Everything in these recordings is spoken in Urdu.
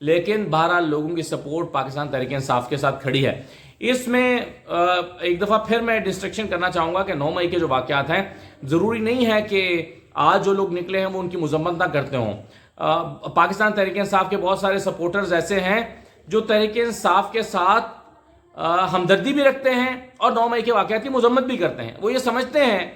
لیکن بہرحال لوگوں کی سپورٹ پاکستان تحریک انصاف کے ساتھ کھڑی ہے. اس میں ایک دفعہ پھر میں ڈسٹرکشن کرنا چاہوں گا کہ 9 مئی کے جو واقعات ہیں ضروری نہیں ہے کہ آج جو لوگ نکلے ہیں وہ ان کی مذمت نہ کرتے ہوں. پاکستان تحریک انصاف کے بہت سارے سپورٹرز ایسے ہیں جو تحریک انصاف کے ساتھ ہمدردی بھی رکھتے ہیں اور 9 مئی کے واقعات کی مذمت بھی کرتے ہیں. وہ یہ سمجھتے ہیں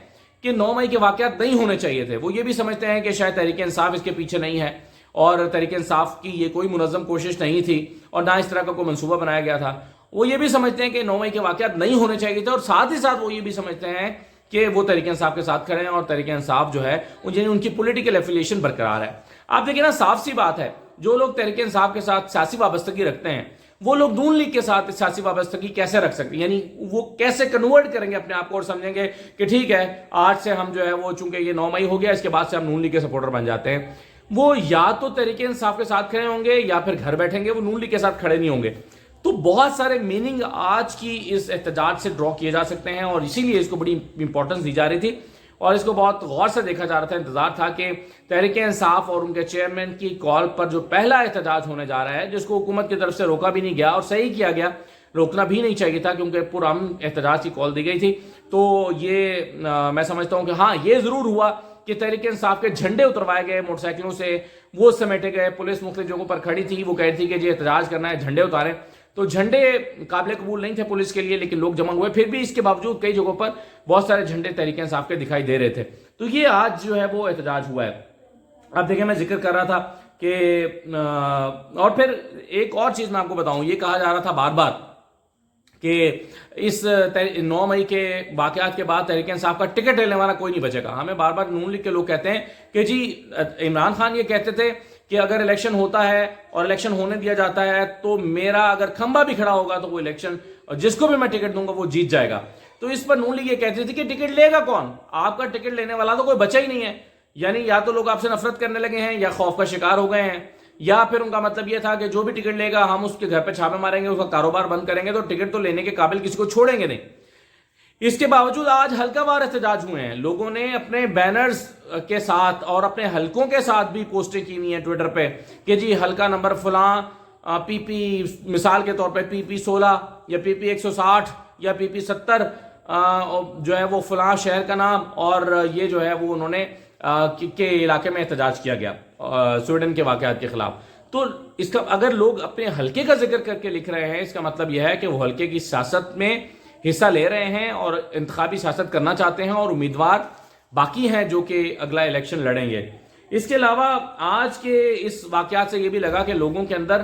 کہ 9 مئی کے واقعات نہیں ہونے چاہیے تھے. وہ یہ بھی سمجھتے ہیں کہ شاید تحریک انصاف اس کے پیچھے نہیں ہے اور تحریک انصاف کی یہ کوئی منظم کوشش نہیں تھی اور نہ اس طرح کا کوئی منصوبہ بنایا گیا تھا. وہ یہ بھی سمجھتے ہیں کہ 9 مئی کے واقعات نہیں ہونے چاہیے تھے اور ساتھ ہی ساتھ وہ یہ بھی سمجھتے ہیں کہ وہ تحریک انصاف کے ساتھ کھڑے ہیں اور تحریک انصاف جو ہے ان کی پولیٹیکل ایفیلیشن برقرار ہے. آپ دیکھیں نا, صاف سی بات ہے, جو لوگ تحریک انصاف کے ساتھ سیاسی وابستگی رکھتے ہیں وہ لوگ نون لیگ کے ساتھ سیاسی وابستگی کیسے رکھ سکتے ہیں؟ یعنی وہ کیسے کنورٹ کریں گے اپنے آپ کو اور سمجھیں گے کہ ٹھیک ہے آج سے ہم جو ہے وہ چونکہ یہ 9 مئی ہو گیا اس کے بعد سے ہم نون لیگ کے سپورٹر بن جاتے ہیں. وہ یا تو تحریک انصاف کے ساتھ کھڑے ہوں گے یا پھر گھر بیٹھیں گے, وہ نون لیگ کے ساتھ کھڑے نہیں ہوں گے. تو بہت سارے میننگ آج کی اس احتجاج سے ڈرا کیے جا سکتے ہیں اور اسی لیے اس کو بڑی امپورٹنس دی جا رہی تھی اور اس کو بہت غور سے دیکھا جا رہا تھا. انتظار تھا کہ تحریک انصاف اور ان کے چیئرمین کی کال پر جو پہلا احتجاج ہونے جا رہا ہے, جس کو حکومت کی طرف سے روکا بھی نہیں گیا اور صحیح کیا گیا, روکنا بھی نہیں چاہیے تھا کیونکہ پرامن احتجاج کی کال دی گئی تھی. تو یہ میں سمجھتا ہوں کہ ہاں یہ ضرور ہوا کہ تحریک انصاف کے جھنڈے اتروائے گئے موٹر سائیکلوں سے, وہ سمیٹے گئے, پولیس مختلف جگہوں پر کھڑی تھی, وہ کہہ رہی تھی کہ جی احتجاج کرنا ہے, جھنڈے اتاریں. تو جھنڈے قابل قبول نہیں تھے پولیس کے لیے لیکن لوگ جمع ہوئے, پھر بھی اس کے باوجود کئی جگہوں پر بہت سارے جھنڈے تحریک انصاف کے دکھائی دے رہے تھے. تو یہ آج جو ہے وہ احتجاج ہوا ہے. اب دیکھیں میں ذکر کر رہا تھا کہ اور پھر ایک اور چیز میں آپ کو بتاؤں, یہ کہا جا رہا تھا بار بار کہ اس 9 مئی کے واقعات کے بعد تحریک انصاف کا ٹکٹ لینے والا کوئی نہیں بچے گا. ہمیں بار بار نون لیگ کے لوگ کہتے ہیں کہ جی عمران خان یہ کہتے تھے کہ اگر الیکشن ہوتا ہے اور الیکشن ہونے دیا جاتا ہے تو میرا اگر کھمبا بھی کھڑا ہوگا تو وہ الیکشن جس کو بھی میں ٹکٹ دوں گا وہ جیت جائے گا. تو اس پر نون لیگ یہ کہتی تھی کہ ٹکٹ لے گا کون, آپ کا ٹکٹ لینے والا تو کوئی بچا ہی نہیں ہے. یعنی یا تو لوگ آپ سے نفرت کرنے لگے ہیں یا خوف کا شکار ہو گئے ہیں, یا پھر ان کا مطلب یہ تھا کہ جو بھی ٹکٹ لے گا ہم اس کے گھر پہ چھاپے ماریں گے, اس کا کاروبار بند کریں گے, تو ٹکٹ تو لینے کے قابل کسی کو چھوڑیں گے نہیں. اس کے باوجود آج حلقہ وار احتجاج ہوئے ہیں. لوگوں نے اپنے بینرز کے ساتھ اور اپنے حلقوں کے ساتھ بھی پوسٹیں کی ہوئی ہیں ٹویٹر پہ کہ جی حلقہ نمبر فلاں پی پی, مثال کے طور پہ پی پی 16 یا پی پی 160 یا پی پی 70 جو ہے وہ فلاں شہر کا نام, اور یہ جو ہے وہ انہوں نے کے علاقے میں احتجاج کیا گیا سویڈن کے واقعات کے خلاف. تو اس کا اگر لوگ اپنے حلقے کا ذکر کر کے لکھ رہے ہیں, اس کا مطلب یہ ہے کہ وہ حلقے کی سیاست میں حصہ لے رہے ہیں اور انتخابی سیاست کرنا چاہتے ہیں اور امیدوار باقی ہیں جو کہ اگلا الیکشن لڑیں گے. اس کے علاوہ آج کے اس واقعات سے یہ بھی لگا کہ لوگوں کے اندر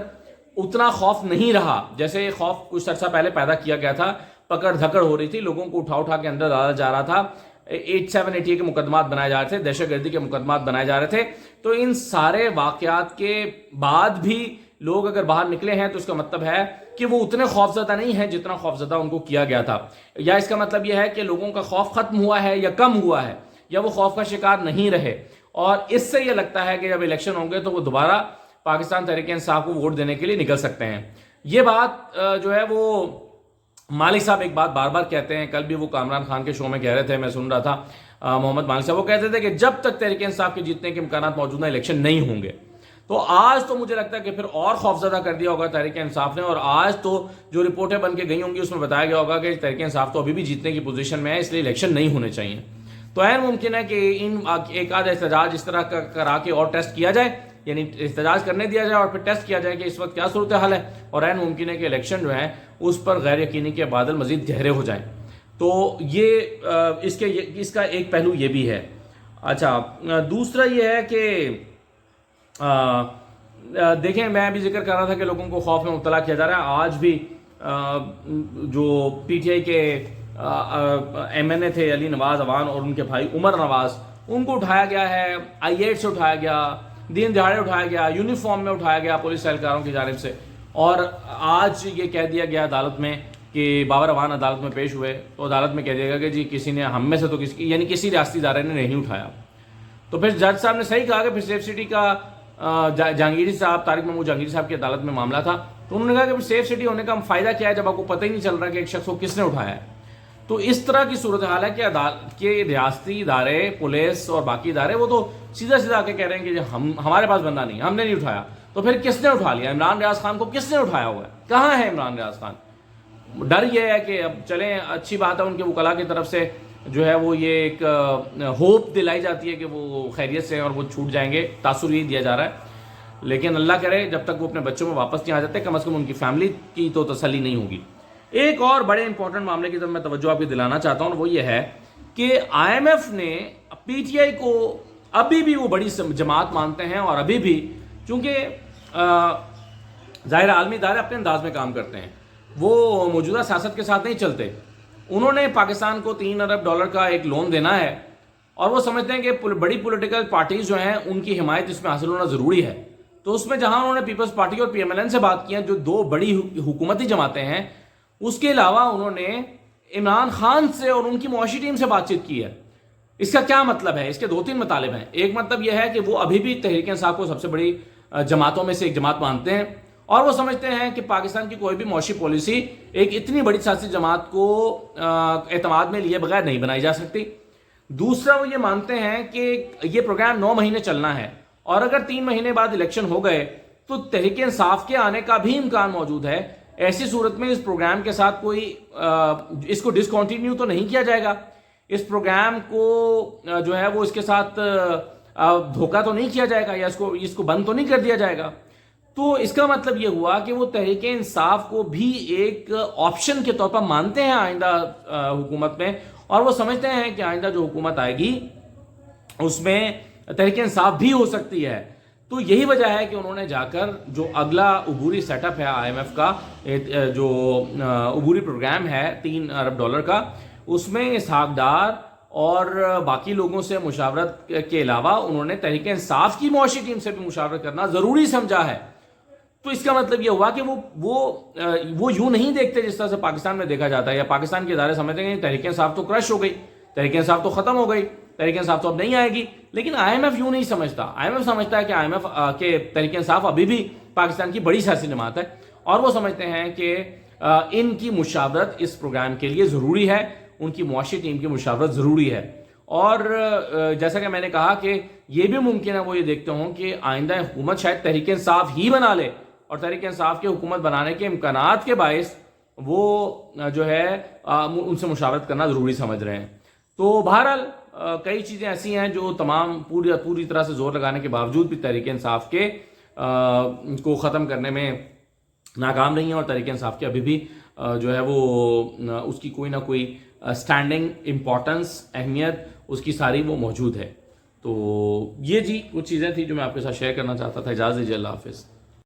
اتنا خوف نہیں رہا جیسے خوف کچھ عرصہ پہلے پیدا کیا گیا تھا. پکڑ دھکڑ ہو رہی تھی, لوگوں کو اٹھا اٹھا کے اندر ڈالا جا رہا تھا, 8788 کے مقدمات بنائے جا رہے تھے, دہشت گردی کے مقدمات بنائے جا رہے تھے. تو ان سارے واقعات کے بعد بھی لوگ اگر باہر نکلے ہیں تو اس کا مطلب ہے کہ وہ اتنے خوفزدہ نہیں ہیں جتنا خوفزدہ ان کو کیا گیا تھا, یا اس کا مطلب یہ ہے کہ لوگوں کا خوف ختم ہوا ہے یا کم ہوا ہے, یا وہ خوف کا شکار نہیں رہے. اور اس سے یہ لگتا ہے کہ جب الیکشن ہوں گے تو وہ دوبارہ پاکستان تحریک انصاف کو ووٹ دینے کے لیے نکل سکتے ہیں. یہ بات جو ہے وہ مالک صاحب ایک بات بار بار کہتے ہیں, کل بھی وہ کامران خان کے شو میں کہہ رہے تھے, میں سن رہا تھا محمد مالک صاحب, وہ کہتے تھے کہ جب تک تحریک انصاف کے جیتنے کے امکانات موجود ہیں الیکشن نہیں ہوں گے. تو آج تو مجھے لگتا ہے کہ پھر اور خوفزدہ کر دیا ہوگا تحریک انصاف نے, اور آج تو جو رپورٹیں بن کے گئی ہوں گی اس میں بتایا گیا ہوگا کہ تحریک انصاف تو ابھی بھی جیتنے کی پوزیشن میں ہے, اس لیے الیکشن نہیں ہونے چاہیے. تو عین ممکن ہے کہ ان ایک آدھ احتجاج اس طرح کرا کے اور ٹیسٹ کیا جائے, یعنی احتجاج کرنے دیا جائے اور پھر ٹیسٹ کیا جائے کہ اس وقت کیا صورتحال ہے, اور عین ممکن ہے کہ الیکشن جو ہے اس پر غیر یقینی کے بادل مزید گہرے ہو جائیں. تو یہ اس کا ایک پہلو یہ بھی ہے. اچھا, دوسرا یہ ہے کہ دیکھیں میں بھی ذکر کر رہا تھا کہ لوگوں کو خوف میں مبتلا کیا جا رہا ہے. آج بھی جو پی ٹی آئی کے ایم این اے تھے علی نواز اوان اور ان کے بھائی عمر نواز, ان کو اٹھایا گیا ہے, I-8 سے اٹھایا گیا, دن دہاڑے اٹھایا گیا, یونیفارم میں اٹھایا گیا پولیس اہلکاروں کی جانب سے, اور آج یہ کہہ دیا گیا عدالت میں کہ بابر اوان عدالت میں پیش ہوئے تو عدالت میں کہہ دیا گیا کہ جی کسی نے ہم میں سے تو یعنی کسی ریاستی ادارے نے نہیں اٹھایا. تو پھر جج صاحب نے صحیح کہا کہ پھر سیف سٹی کا جہانگیری صاحب, طارق محمود جہانگیری صاحب کی عدالت میں معاملہ تھا, تو انہوں نے کہا کہ سیف سٹی ہونے کا فائدہ کیا ہے جب آپ کو پتہ ہی نہیں چل رہا کہ ایک شخص کو کس نے اٹھایا ہے. تو اس طرح کی صورتحال ہے کہ ریاستی ادارے, پولیس اور باقی ادارے وہ تو سیدھا آ کے کہہ رہے ہیں کہ ہمارے پاس بندہ نہیں, ہم نے نہیں اٹھایا. تو پھر کس نے اٹھا لیا؟ عمران ریاض خان کو کس نے اٹھایا ہوا ہے؟ کہاں ہے عمران ریاض خان؟ ڈر یہ ہے کہ اب چلیں اچھی بات ہے ان کے وکلاء کی طرف سے جو ہے وہ یہ ایک ہوپ دلائی جاتی ہے کہ وہ خیریت سے ہیں اور وہ چھوٹ جائیں گے، تاثر یہ دیا جا رہا ہے، لیکن اللہ کرے جب تک وہ اپنے بچوں میں واپس نہیں آ جاتے کم از کم ان کی فیملی کی تو تسلی نہیں ہوگی۔ ایک اور بڑے امپورٹنٹ معاملے کی طرف میں توجہ آپ کی دلانا چاہتا ہوں، وہ یہ ہے کہ آئی ایم ایف نے پی ٹی آئی کو ابھی بھی وہ بڑی جماعت مانتے ہیں، اور ابھی بھی چونکہ ظاہر عالمی ادارے اپنے انداز میں کام کرتے ہیں، وہ موجودہ سیاست کے ساتھ نہیں چلتے۔ انہوں نے پاکستان کو $3 ارب کا ایک لون دینا ہے، اور وہ سمجھتے ہیں کہ بڑی پولیٹیکل پارٹیز جو ہیں ان کی حمایت اس میں حاصل ہونا ضروری ہے۔ تو اس میں جہاں انہوں نے پیپلز پارٹی اور پی ایم ایل این سے بات کی ہیں، جو دو بڑی حکومتی جماعتیں ہیں، اس کے علاوہ انہوں نے عمران خان سے اور ان کی معاشی ٹیم سے بات چیت کی ہے۔ اس کا کیا مطلب ہے؟ اس کے 2-3 مطالب ہیں۔ ایک مطلب یہ ہے کہ وہ ابھی بھی تحریک انصاف کو سب سے بڑی جماعتوں میں سے ایک جماعت مانتے ہیں، اور وہ سمجھتے ہیں کہ پاکستان کی کوئی بھی معاشی پالیسی ایک اتنی بڑی سیاسی جماعت کو اعتماد میں لیے بغیر نہیں بنائی جا سکتی۔ دوسرا وہ یہ مانتے ہیں کہ یہ پروگرام 9 مہینے چلنا ہے، اور اگر 3 مہینے بعد الیکشن ہو گئے تو تحریک انصاف کے آنے کا بھی امکان موجود ہے۔ ایسی صورت میں اس پروگرام کے ساتھ کوئی اس کو ڈسکنٹینیو تو نہیں کیا جائے گا، اس پروگرام کو جو ہے وہ اس کے ساتھ دھوکہ تو نہیں کیا جائے گا، یا اس کو بند تو نہیں کر دیا جائے گا۔ تو اس کا مطلب یہ ہوا کہ وہ تحریک انصاف کو بھی ایک آپشن کے طور پر مانتے ہیں آئندہ حکومت میں، اور وہ سمجھتے ہیں کہ آئندہ جو حکومت آئے گی اس میں تحریک انصاف بھی ہو سکتی ہے۔ تو یہی وجہ ہے کہ انہوں نے جا کر جو اگلا عبوری سیٹ اپ ہے آئی ایم ایف کا، جو عبوری پروگرام ہے $3 ارب کا، اس میں اسحاق ڈار اور باقی لوگوں سے مشاورت کے علاوہ انہوں نے تحریک انصاف کی معاشی ٹیم سے بھی مشاورت کرنا ضروری سمجھا ہے۔ تو اس کا مطلب یہ ہوا کہ وہ یوں نہیں دیکھتے جس طرح سے پاکستان میں دیکھا جاتا ہے، یا پاکستان کے ادارے سمجھتے ہیں کہ تحریک انصاف تو کرش ہو گئی، تحریک انصاف تو ختم ہو گئی، تحریک انصاف تو اب نہیں آئے گی۔ لیکن آئی ایم ایف یوں نہیں سمجھتا۔ آئی ایم ایف سمجھتا ہے کہ آئی ایم ایف کے تحریک انصاف ابھی بھی پاکستان کی بڑی سیاسی جماعت ہے، اور وہ سمجھتے ہیں کہ ان کی مشاورت اس پروگرام کے لیے ضروری ہے، ان کی معاشی ٹیم کی مشاورت ضروری ہے۔ اور جیسا کہ میں نے کہا کہ یہ بھی ممکن ہے وہ یہ دیکھتے ہوں کہ آئندہ حکومت شاید تحریک انصاف ہی بنا لے، اور تحریک انصاف کے حکومت بنانے کے امکانات کے باعث وہ جو ہے ان سے مشاورت کرنا ضروری سمجھ رہے ہیں۔ تو بہرحال کئی چیزیں ایسی ہیں جو تمام پوری طرح سے زور لگانے کے باوجود بھی تحریک انصاف کے کو ختم کرنے میں ناکام نہیں ہے، اور تحریک انصاف کی ابھی بھی جو ہے وہ اس کی کوئی نہ کوئی اسٹینڈنگ امپورٹنس، اہمیت اس کی ساری وہ موجود ہے۔ تو یہ جی کچھ چیزیں تھیں جو میں آپ کے ساتھ شیئر کرنا چاہتا تھا۔ اجازت دیجیے، اللہ حافظ۔